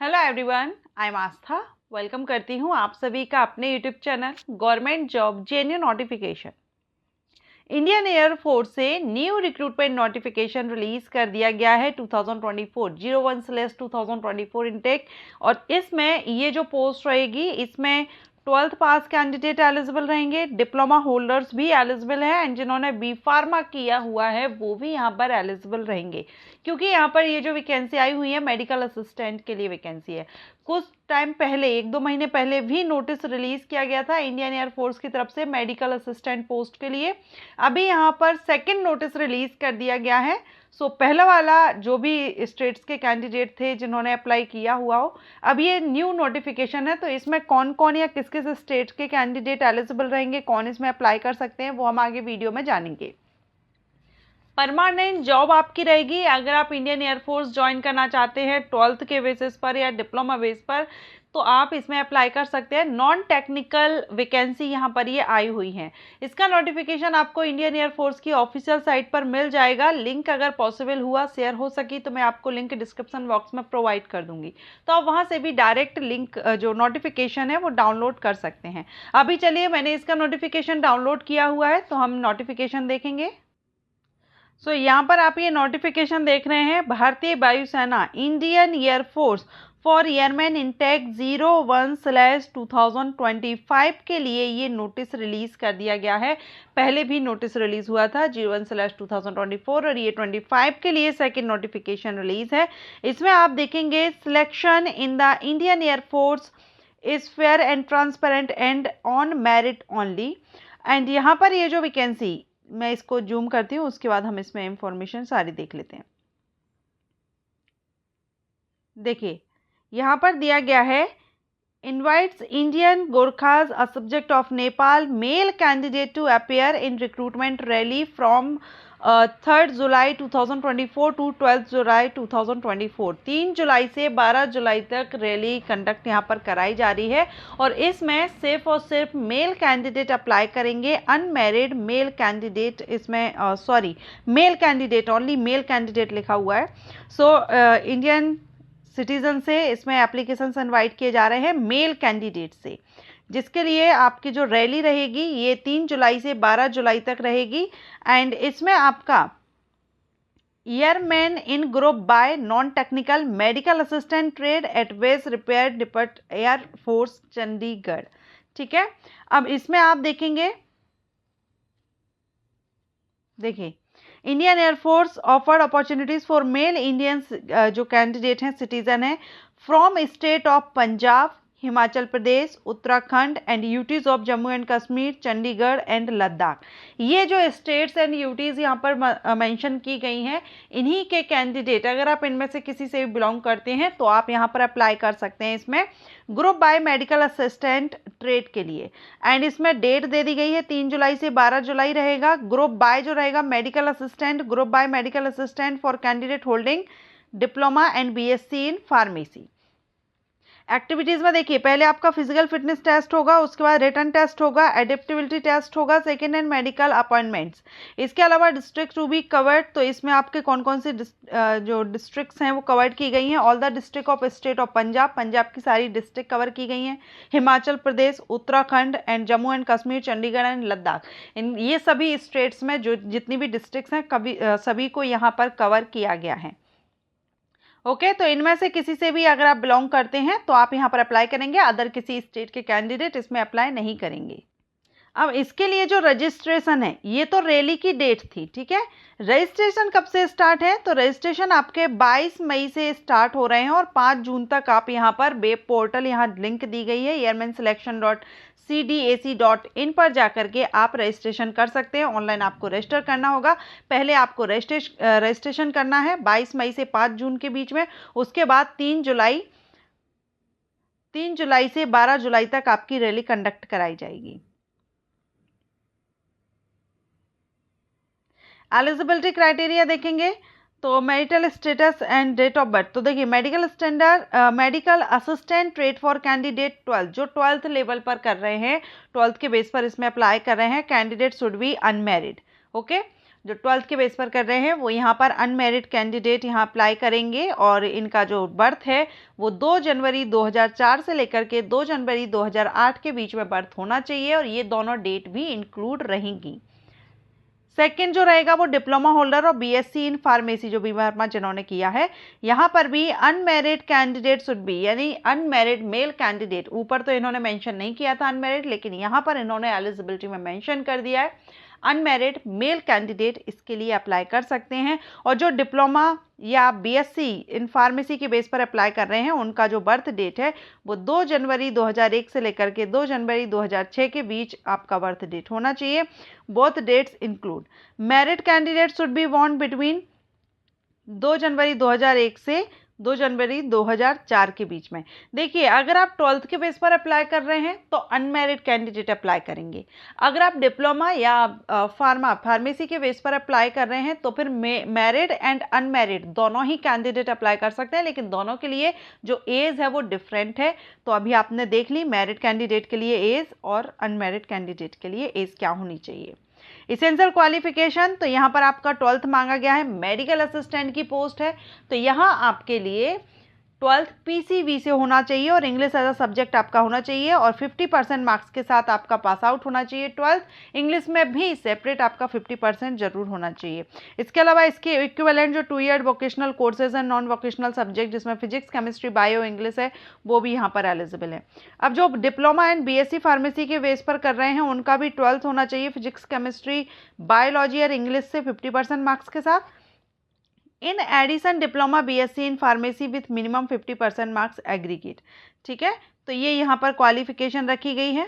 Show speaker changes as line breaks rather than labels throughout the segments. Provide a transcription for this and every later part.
Hello everyone, I am Aastha. Welcome करती हूँ आप सभी का अपने YouTube channel government job जेन्यू notification. Indian air force से न्यू रिक्रूटमेंट नोटिफिकेशन रिलीज कर दिया गया है 2024 01/2024 इनटेक। और इसमें ये जो पोस्ट रहेगी इसमें 12th पास कैंडिडेट एलिजिबल रहेंगे, डिप्लोमा होल्डर्स भी एलिजिबल है एंड जिन्होंने बी फार्मा किया हुआ है वो भी यहाँ पर एलिजिबल रहेंगे, क्योंकि यहाँ पर ये जो वैकेंसी आई हुई है मेडिकल असिस्टेंट के लिए वैकेंसी है। कुछ टाइम पहले 1-2 महीने पहले भी नोटिस रिलीज किया गया था इंडियन एयरफोर्स की तरफ से मेडिकल असिस्टेंट पोस्ट के लिए। अभी यहाँ पर सेकेंड नोटिस रिलीज कर दिया गया है। पहला वाला जो भी स्टेट्स के कैंडिडेट थे जिन्होंने अप्लाई किया हुआ हो, अब ये न्यू नोटिफिकेशन है, तो इसमें कौन कौन या किस किस स्टेट के कैंडिडेट एलिजिबल रहेंगे, कौन इसमें अप्लाई कर सकते हैं, वो हम आगे वीडियो में जानेंगे। परमानेंट जॉब आपकी रहेगी अगर आप इंडियन एयरफोर्स ज्वाइन करना चाहते हैं 12th के बेसिस पर या डिप्लोमा बेस पर, तो आप इसमें अप्लाई कर सकते हैं। नॉन टेक्निकल वैकेंसी यहाँ पर ये आई हुई है। इसका नोटिफिकेशन आपको इंडियन एयरफोर्स की ऑफिशियल साइट पर मिल जाएगा। लिंक अगर पॉसिबल हुआ, शेयर हो सकी तो मैं आपको लिंक डिस्क्रिप्शन बॉक्स में प्रोवाइड कर दूंगी, तो आप वहाँ से भी डायरेक्ट लिंक जो नोटिफिकेशन है वो डाउनलोड कर सकते हैं। अभी चलिए, मैंने इसका नोटिफिकेशन डाउनलोड किया हुआ है तो हम नोटिफिकेशन देखेंगे। यहाँ पर आप ये नोटिफिकेशन देख रहे हैं, भारतीय वायुसेना Indian air force for airman intake 01/2025 के लिए ये नोटिस रिलीज कर दिया गया है। पहले भी नोटिस रिलीज हुआ था 01/2024 और ये 25 के लिए सेकेंड नोटिफिकेशन रिलीज है। इसमें आप देखेंगे selection in the Indian air force is fair and transparent and on merit only. And यहाँ पर ये जो वैकेंसी, मैं इसको जूम करती हूँ, उसके बाद हम इसमें इंफॉर्मेशन सारी देख लेते हैं। देखिए यहाँ पर दिया गया है, invites Indian Gorkhas a subject of Nepal male candidate to appear in recruitment rally from 3 July 2024 to 12 July 2024। 3 जुलाई से 12 जुलाई तक रैली कंडक्ट यहाँ पर कराई जा रही है और इसमें सिर्फ और सिर्फ मेल कैंडिडेट अप्लाई करेंगे। अनमैरिड मेल कैंडिडेट इसमें male candidate, only male candidate लिखा हुआ है। इंडियन सिटीजन से इसमें एप्लीकेशन इनवाइट किए जा रहे हैं मेल कैंडिडेट से, जिसके लिए आपकी जो रैली रहेगी ये 3 जुलाई से 12 जुलाई तक रहेगी। एंड इसमें आपका airman in group by non technical medical assistant trade at base repair depart air force Chandigarh. ठीक है, अब इसमें आप देखेंगे, देखिए Indian air force offered opportunities for male Indians जो कैंडिडेट हैं, सिटीजन हैं, from state of Punjab, Himachal Pradesh, Uttarakhand and UTs of Jammu and Kashmir, Chandigarh and Ladakh. ये जो स्टेट्स एंड यूटीज यहाँ पर मेंशन की गई हैं, इन्हीं के कैंडिडेट, अगर आप इनमें से किसी से भी बिलोंग करते हैं तो आप यहाँ पर अप्लाई कर सकते हैं इसमें group by medical assistant trade के लिए। एंड इसमें डेट दे दी गई है 3 जुलाई से 12 जुलाई रहेगा। ग्रुप बाय जो रहेगा medical assistant, group by medical assistant for candidate holding diploma and BSc in pharmacy. Activities में देखिए, पहले आपका फिजिकल फिटनेस टेस्ट होगा, उसके बाद रिटन टेस्ट होगा, एडेप्टेबिलिटी टेस्ट होगा, सेकेंड हैंड मेडिकल अपॉइंटमेंट्स। इसके अलावा डिस्ट्रिक्ट टू बी कवर्ड, तो इसमें आपके कौन कौन से जो डिस्ट्रिक्ट्स हैं वो कवर्ड की गई हैं। All the district of state of Punjab, Punjab की सारी डिस्ट्रिक्ट कवर की गई हैं, Himachal Pradesh, Uttarakhand and Jammu and Kashmir, Chandigarh and Ladakh. ये सभी स्टेट्स में जो जितनी भी डिस्ट्रिक्ट्स हैं सभी को यहाँ पर कवर किया गया है। ओके, तो इनमें से किसी से भी अगर आप बिलोंग करते हैं तो आप यहाँ पर अप्लाई करेंगे, अदर किसी स्टेट के कैंडिडेट इसमें अप्लाई नहीं करेंगे। अब इसके लिए जो रजिस्ट्रेशन है, ये तो रैली की डेट थी, ठीक है। रजिस्ट्रेशन कब से स्टार्ट है, तो रजिस्ट्रेशन आपके 22 मई से स्टार्ट हो रहे हैं और 5 जून तक आप यहाँ पर वेब पोर्टल, यहाँ लिंक दी गई है airmanselection.cdac.in पर जाकर के आप रजिस्ट्रेशन कर सकते हैं। ऑनलाइन आपको रजिस्टर करना होगा। पहले आपको रजिस्ट्रेशन करना है 22 मई से 5 जून के बीच में, उसके बाद 3 जुलाई से 12 जुलाई तक आपकी रैली कंडक्ट कराई जाएगी। एलिजिबिलिटी क्राइटेरिया देखेंगे तो marital status and date of birth. तो देखिए medical assistant trade for candidate 12 जो 12th लेवल पर कर रहे हैं, 12th के बेस पर इसमें अप्लाई कर रहे हैं, candidate should B unmarried. Okay, जो 12th के बेस पर कर रहे हैं वो यहाँ पर अनमेरिड कैंडिडेट यहाँ अप्लाई करेंगे और इनका जो बर्थ है वो 2 जनवरी 2004 से लेकर के 2 जनवरी 2008 के बीच में बर्थ होना चाहिए और ये दोनों डेट भी इंक्लूड रहेंगी। सेकेंड जो रहेगा वो डिप्लोमा होल्डर और बीएससी इन फार्मेसी जो बी वर्मा जिन्होंने किया है, यहाँ पर भी अनमेरिड कैंडिडेट शुड बी, यानी अनमेरिड मेल कैंडिडेट, ऊपर तो इन्होंने मेंशन नहीं किया था अनमेरिड, लेकिन यहाँ पर इन्होंने एलिजिबिलिटी में मेंशन कर दिया है अनमेरिड मेल कैंडिडेट इसके लिए अप्लाई कर सकते हैं। और जो डिप्लोमा या बीएससी इन फार्मेसी के बेस पर अप्लाई कर रहे हैं उनका जो बर्थ डेट है वो 2 जनवरी 2001 से लेकर के 2 जनवरी 2006 के बीच आपका बर्थ डेट होना चाहिए। Both dates include married candidate should be born between 2 January 2001 से 2 जनवरी 2004 के बीच में। देखिए, अगर आप 12th के बेस पर अप्लाई कर रहे हैं तो अनमैरिड कैंडिडेट अप्लाई करेंगे। अगर आप डिप्लोमा या फार्मेसी के बेस पर अप्लाई कर रहे हैं तो फिर मैरिड एंड अनमैरिड दोनों ही कैंडिडेट अप्लाई कर सकते हैं, लेकिन दोनों के लिए जो एज है वो डिफरेंट है। तो अभी आपने देख ली मैरिड कैंडिडेट के लिए एज और अनमैरिड कैंडिडेट के लिए एज क्या होनी चाहिए। इसेंशियल क्वालिफिकेशन, तो यहाँ पर आपका 12th मांगा गया है, मेडिकल असिस्टेंट की पोस्ट है तो यहाँ आपके लिए 12th पीसीबी से होना चाहिए और इंग्लिश एज अ सब्जेक्ट आपका होना चाहिए और 50% मार्क्स के साथ आपका पास आउट होना चाहिए। 12th इंग्लिश में भी सेपरेट आपका 50% जरूर होना चाहिए। इसके अलावा इसके इक्विवेलेंट जो 2 year vocational courses and non vocational subject जिसमें फिजिक्स केमिस्ट्री बायो इंग्लिश है वो भी यहाँ पर एलिजिबल है। अब जो डिप्लोमा एंड बीएससी फार्मेसी के बेस पर कर रहे हैं उनका भी 12th होना चाहिए फिजिक्स केमिस्ट्री बायोलॉजी और इंग्लिश से 50% मार्क्स के साथ। In addition diploma BSc in pharmacy with minimum 50% marks aggregate. ठीक है, तो ये यहाँ पर क्वालिफिकेशन रखी गई है।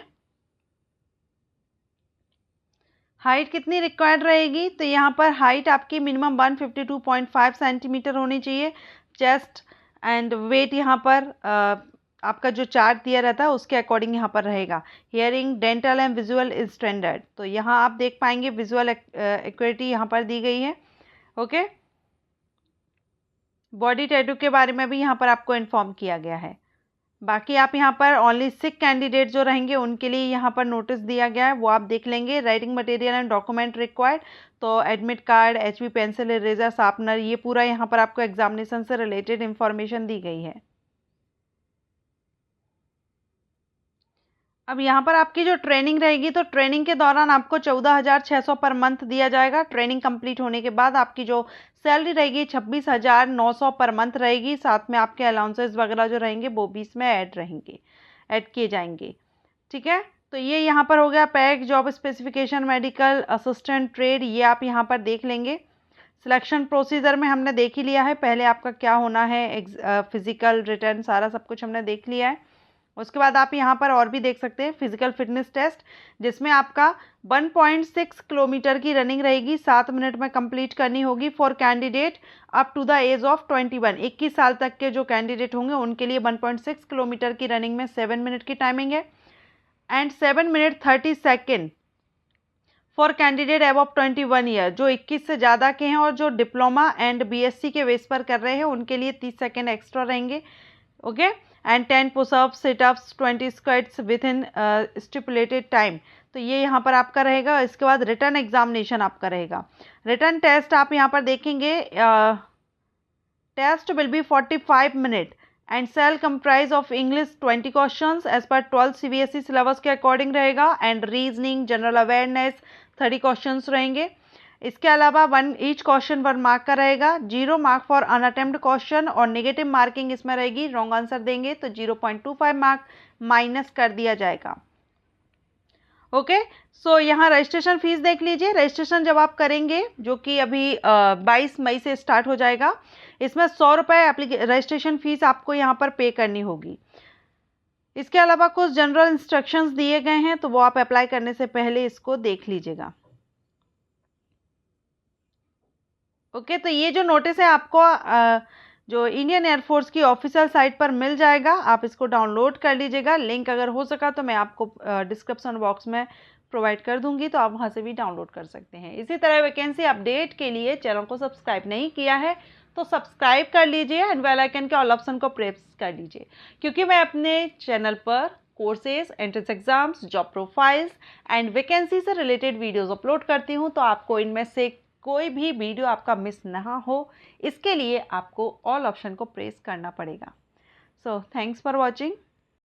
हाइट कितनी रिक्वायर्ड रहेगी, तो यहाँ पर हाइट आपकी मिनिमम 152.5 सेंटीमीटर होनी चाहिए। चेस्ट एंड वेट यहाँ पर आपका जो चार्ट दिया रहता है उसके अकॉर्डिंग यहाँ पर रहेगा। Hearing dental and visual is standard, तो यहाँ आप देख पाएंगे विजुअल एक्यूरेटी यहाँ पर दी गई है। ओके, बॉडी टैटू के बारे में भी यहाँ पर आपको इन्फॉर्म किया गया है। बाकी आप यहाँ पर ओनली सिक कैंडिडेट जो रहेंगे उनके लिए यहाँ पर नोटिस दिया गया है, वो आप देख लेंगे। Writing material and document required, तो admit card, HB pencil, eraser, sharpener, ये पूरा यहाँ पर आपको एग्जामिनेशन से रिलेटेड इंफॉर्मेशन दी गई है। अब यहाँ पर आपकी जो ट्रेनिंग रहेगी तो ट्रेनिंग के दौरान आपको 14,600 पर मंथ दिया जाएगा। ट्रेनिंग कंप्लीट होने के बाद आपकी जो सैलरी रहेगी 26,900 पर मंथ रहेगी। साथ में आपके अलाउंसेस वगैरह जो रहेंगे वो भी इसमें ऐड किए जाएंगे। ठीक है, तो ये यहाँ पर हो गया pack, job specification, medical assistant, trade, ये आप यहाँ पर देख लेंगे। सिलेक्शन प्रोसीजर में हमने देख ही लिया है, पहले आपका क्या होना है, फिजिकल, रिटर्न, सारा सब कुछ हमने देख लिया है। उसके बाद आप यहाँ पर और भी देख सकते हैं फिजिकल फिटनेस टेस्ट, जिसमें आपका 1.6 किलोमीटर की रनिंग रहेगी, 7 मिनट में कंप्लीट करनी होगी for candidate up to the age of 21। 21 साल तक के जो कैंडिडेट होंगे उनके लिए 1.6 किलोमीटर की रनिंग में 7 मिनट की टाइमिंग है and 7 minute 30 second for candidate above 21 year, जो 21 से ज़्यादा के हैं और जो डिप्लोमा एंड बीएससी के बेस पर कर रहे हैं उनके लिए 30 सेकेंड एक्स्ट्रा रहेंगे। Okay, and 10 pushups, sit-ups, 20 squats with in stipulated time, तो ये यहाँ पर आपका रहेगा। इसके बाद रिटर्न एग्जामिनेशन आपका रहेगा। रिटर्न टेस्ट आप यहाँ पर देखेंगे, test will be 45 minute and shall comprise of English 20 questions as per 12 CBSE syllabus के अकॉर्डिंग रहेगा and reasoning, general awareness 30 questions रहेंगे। इसके अलावा ईच क्वेश्चन 1 मार्क का रहेगा। 0 मार्क फॉर अनअटेम्प्ट क्वेश्चन और नेगेटिव मार्किंग इसमें रहेगी। रॉन्ग आंसर देंगे तो 0.25 मार्क माइनस कर दिया जाएगा। ओके, सो यहाँ रजिस्ट्रेशन फीस देख लीजिए। रजिस्ट्रेशन जब आप करेंगे, जो कि अभी 22 मई से स्टार्ट हो जाएगा, इसमें 100 रुपये रजिस्ट्रेशन फीस आपको यहाँ पर पे करनी होगी। इसके अलावा कुछ जनरल इंस्ट्रक्शंस दिए गए हैं तो वो आप अप्लाई करने से पहले इसको देख लीजिएगा। ओके, तो ये जो नोटिस है आपको जो इंडियन एयरफोर्स की ऑफिशियल साइट पर मिल जाएगा, आप इसको डाउनलोड कर लीजिएगा। लिंक अगर हो सका तो मैं आपको डिस्क्रिप्शन बॉक्स में प्रोवाइड कर दूंगी, तो आप वहाँ से भी डाउनलोड कर सकते हैं। इसी तरह वैकेंसी अपडेट के लिए चैनल को सब्सक्राइब नहीं किया है तो सब्सक्राइब कर लीजिए एंड बेल आइकन के ऑल ऑप्शन को प्रेस कर लीजिए, क्योंकि मैं अपने चैनल पर courses, entrance exams, job profiles and vacancy से रिलेटेड वीडियोज़ अपलोड करती हूँ, तो आपको इनमें से कोई भी वीडियो आपका मिस ना हो, इसके लिए आपको ऑल ऑप्शन को प्रेस करना पड़ेगा। So thanks for watching.